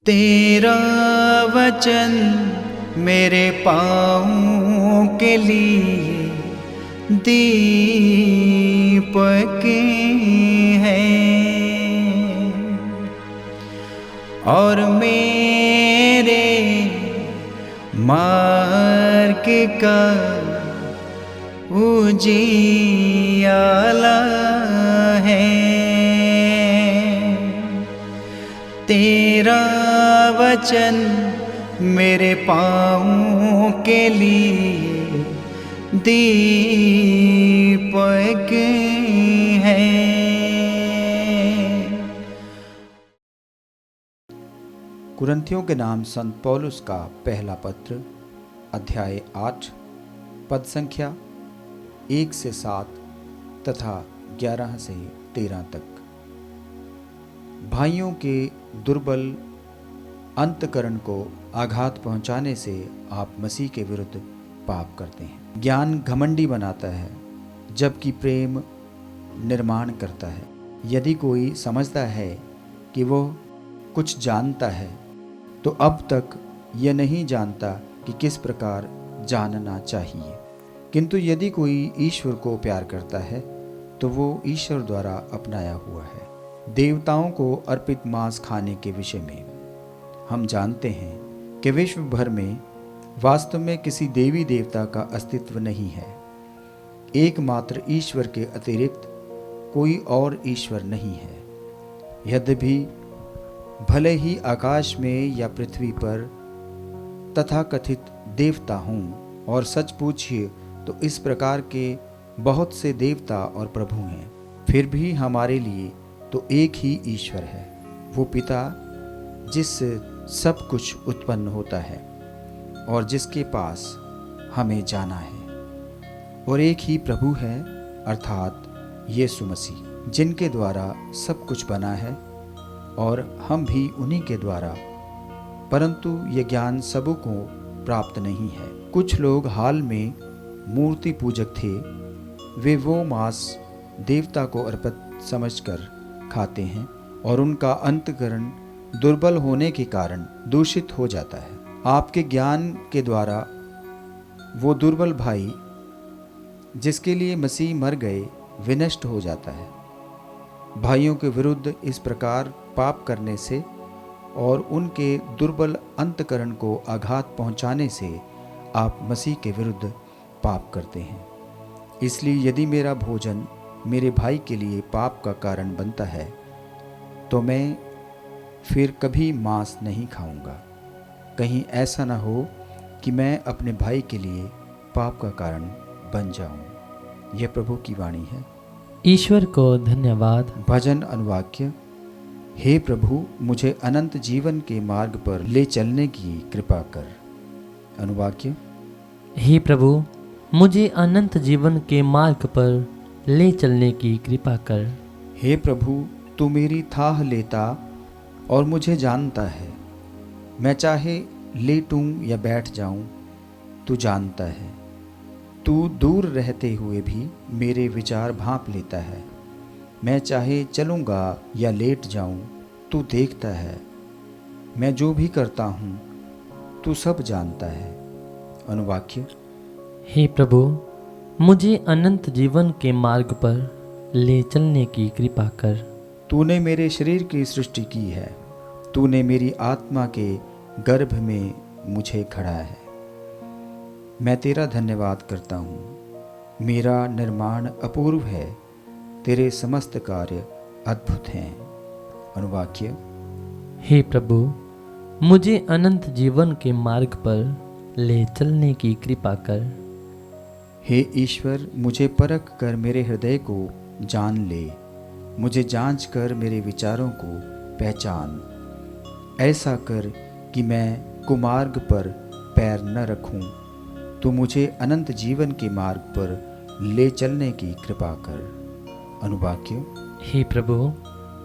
तेरा वचन मेरे पाँवों के लिए दीपक है और मेरे मार्ग का उजियाला है। तेरा वचन मेरे पाँवों के लिए दीपक है। कुरिन्थियों के नाम संत पौलुस का पहला पत्र, अध्याय 8, पद संख्या 1 से 7 तथा 11 से 13 तक। भाइयों के दुर्बल अंतकरण को आघात पहुंचाने से आप मसीह के विरुद्ध पाप करते हैं। ज्ञान घमंडी बनाता है, जबकि प्रेम निर्माण करता है। यदि कोई समझता है कि वह कुछ जानता है, तो अब तक यह नहीं जानता कि किस प्रकार जानना चाहिए। किंतु यदि कोई ईश्वर को प्यार करता है, तो वो ईश्वर द्वारा अपनाया हुआ है। देवताओं को अर्पित मांस खाने के विषय में हम जानते हैं कि विश्व भर में वास्तव में किसी देवी देवता का अस्तित्व नहीं है। एकमात्र ईश्वर के अतिरिक्त कोई और ईश्वर नहीं है। यद्यपि भले ही आकाश में या पृथ्वी पर तथाकथित देवता हों, और सच पूछिए तो इस प्रकार के बहुत से देवता और प्रभु हैं, फिर भी हमारे लिए तो एक ही ईश्वर है, वो पिता जिससे सब कुछ उत्पन्न होता है और जिसके पास हमें जाना है। और एक ही प्रभु है, अर्थात यीशु मसीह, जिनके द्वारा सब कुछ बना है और हम भी उन्हीं के द्वारा। परंतु ये ज्ञान सबों को प्राप्त नहीं है। कुछ लोग हाल में मूर्ति पूजक थे। वे वो मांस देवता को अर्पित समझकर खाते हैं और उनका अंतकरण दुर्बल होने के कारण दूषित हो जाता है। आपके ज्ञान के द्वारा वो दुर्बल भाई जिसके लिए मसीह मर गए विनष्ट हो जाता है। भाइयों के विरुद्ध इस प्रकार पाप करने से और उनके दुर्बल अंतकरण को आघात पहुंचाने से आप मसीह के विरुद्ध पाप करते हैं। इसलिए यदि मेरा भोजन मेरे भाई के लिए पाप का कारण बनता है, तो मैं फिर कभी मांस नहीं खाऊंगा। कहीं ऐसा न हो कि मैं अपने भाई के लिए पाप का कारण बन जाऊं। यह प्रभु की वाणी है। ईश्वर को धन्यवाद। भजन अनुवाक्य। हे प्रभु, मुझे अनंत जीवन के मार्ग पर ले चलने की कृपा कर। अनुवाक्य। हे प्रभु, मुझे अनंत जीवन के मार्ग पर ले चलने की कृपा कर। हे प्रभु, तू मेरी थाह लेता और मुझे जानता है। मैं चाहे लेटूं या बैठ जाऊं, तू जानता है। तू दूर रहते हुए भी मेरे विचार भांप लेता है। मैं चाहे चलूंगा या लेट जाऊं, तू देखता है। मैं जो भी करता हूं, तू सब जानता है। अनुवाक्य। हे प्रभु, मुझे अनंत जीवन के मार्ग पर ले चलने की कृपा कर। तूने मेरे शरीर की सृष्टि की है। तूने मेरी आत्मा के गर्भ में मुझे खड़ा है। मैं तेरा धन्यवाद करता हूँ। मेरा निर्माण अपूर्व है। तेरे समस्त कार्य अद्भुत हैं। अनुवाक्य। हे प्रभु, मुझे अनंत जीवन के मार्ग पर ले चलने की कृपा कर। हे ईश्वर, मुझे परख कर मेरे हृदय को जान ले। मुझे जांच कर मेरे विचारों को पहचान। ऐसा कर कि मैं कुमार्ग पर पैर न रखूं। तू मुझे अनंत जीवन के मार्ग पर ले चलने की कृपा कर। अनुवाक्य। हे प्रभु,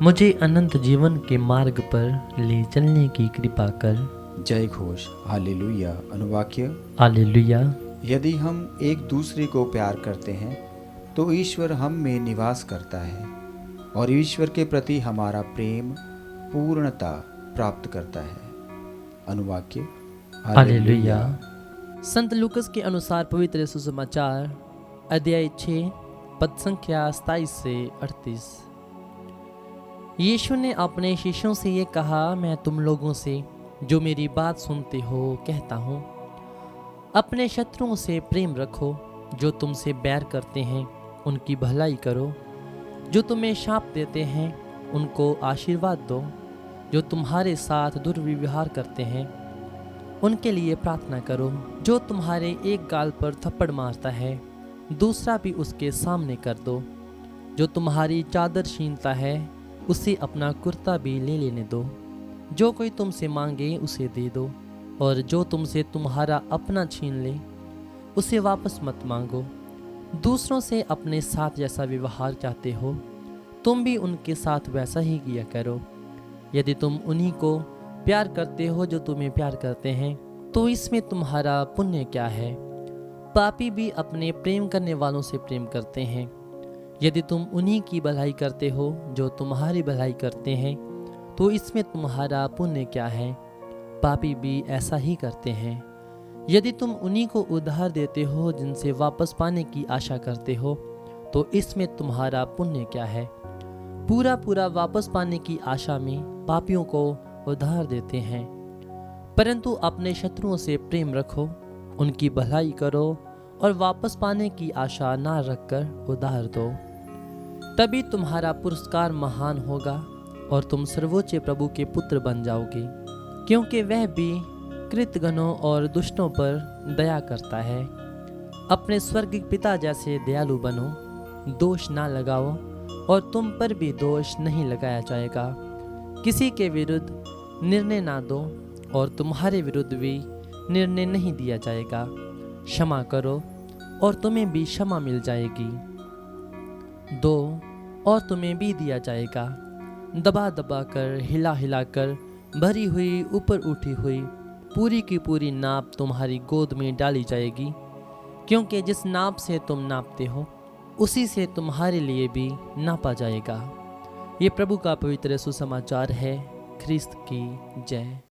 मुझे अनंत जीवन के मार्ग पर ले चलने की कृपा कर। जय घोष। हालेलुया। अनुवाक्य। हालेलुया। यदि हम एक दूसरे को प्यार करते हैं, तो ईश्वर हम में निवास करता है और ईश्वर के प्रति हमारा प्रेम पूर्णता प्राप्त करता है। अनुवाक्य हालेलुया। संत लूकस के अनुसार पवित्र सुसमाचार अध्याय 6 पद संख्या 27 से 38। यीशु ने अपने शिष्यों से ये कहा, मैं तुम लोगों से जो मेरी बात सुनते हो कहता हूँ, अपने शत्रुओं से प्रेम रखो, जो तुमसे बैर करते हैं उनकी भलाई करो, जो तुम्हें शाप देते हैं उनको आशीर्वाद दो, जो तुम्हारे साथ दुर्व्यवहार करते हैं उनके लिए प्रार्थना करो, जो तुम्हारे एक गाल पर थप्पड़ मारता है दूसरा भी उसके सामने कर दो, जो तुम्हारी चादर छीनता है उसे अपना कुर्ता भी ले लेने दो, जो कोई तुमसे मांगे उसे दे दो, और जो तुमसे तुम्हारा अपना छीन ले उसे वापस मत मांगो। दूसरों से अपने साथ जैसा व्यवहार चाहते हो तुम भी उनके साथ वैसा ही किया करो। यदि तुम उन्हीं को प्यार करते हो जो तुम्हें प्यार करते हैं तो इसमें तुम्हारा पुण्य क्या है? पापी भी अपने प्रेम करने वालों से प्रेम करते हैं। यदि तुम उन्हीं की भलाई करते हो जो तुम्हारी भलाई करते हैं तो इसमें तुम्हारा पुण्य क्या है? पापी भी ऐसा ही करते हैं। यदि तुम उन्हीं को उधार देते हो जिनसे वापस पाने की आशा करते हो तो इसमें तुम्हारा पुण्य क्या है? पूरा पूरा वापस पाने की आशा में पापियों को उधार देते हैं। परंतु अपने शत्रुओं से प्रेम रखो, उनकी भलाई करो और वापस पाने की आशा ना रखकर उधार दो। तभी तुम्हारा पुरस्कार महान होगा और तुम सर्वोच्च प्रभु के पुत्र बन जाओगे, क्योंकि वह भी कृतघ्नों और दुष्टों पर दया करता है। अपने स्वर्गीय पिता जैसे दयालु बनो, दोष ना लगाओ और तुम पर भी दोष नहीं लगाया जाएगा। किसी के विरुद्ध निर्णय ना दो और तुम्हारे विरुद्ध भी निर्णय नहीं दिया जाएगा। क्षमा करो और तुम्हें भी क्षमा मिल जाएगी। दो और तुम्हें भी दिया जाएगा। दबा दबा कर, हिला हिला कर, भरी हुई, ऊपर उठी हुई पूरी की पूरी नाप तुम्हारी गोद में डाली जाएगी, क्योंकि जिस नाप से तुम नापते हो उसी से तुम्हारे लिए भी नापा जाएगा। ये प्रभु का पवित्र सुसमाचार है। ख्रिस्त की जय।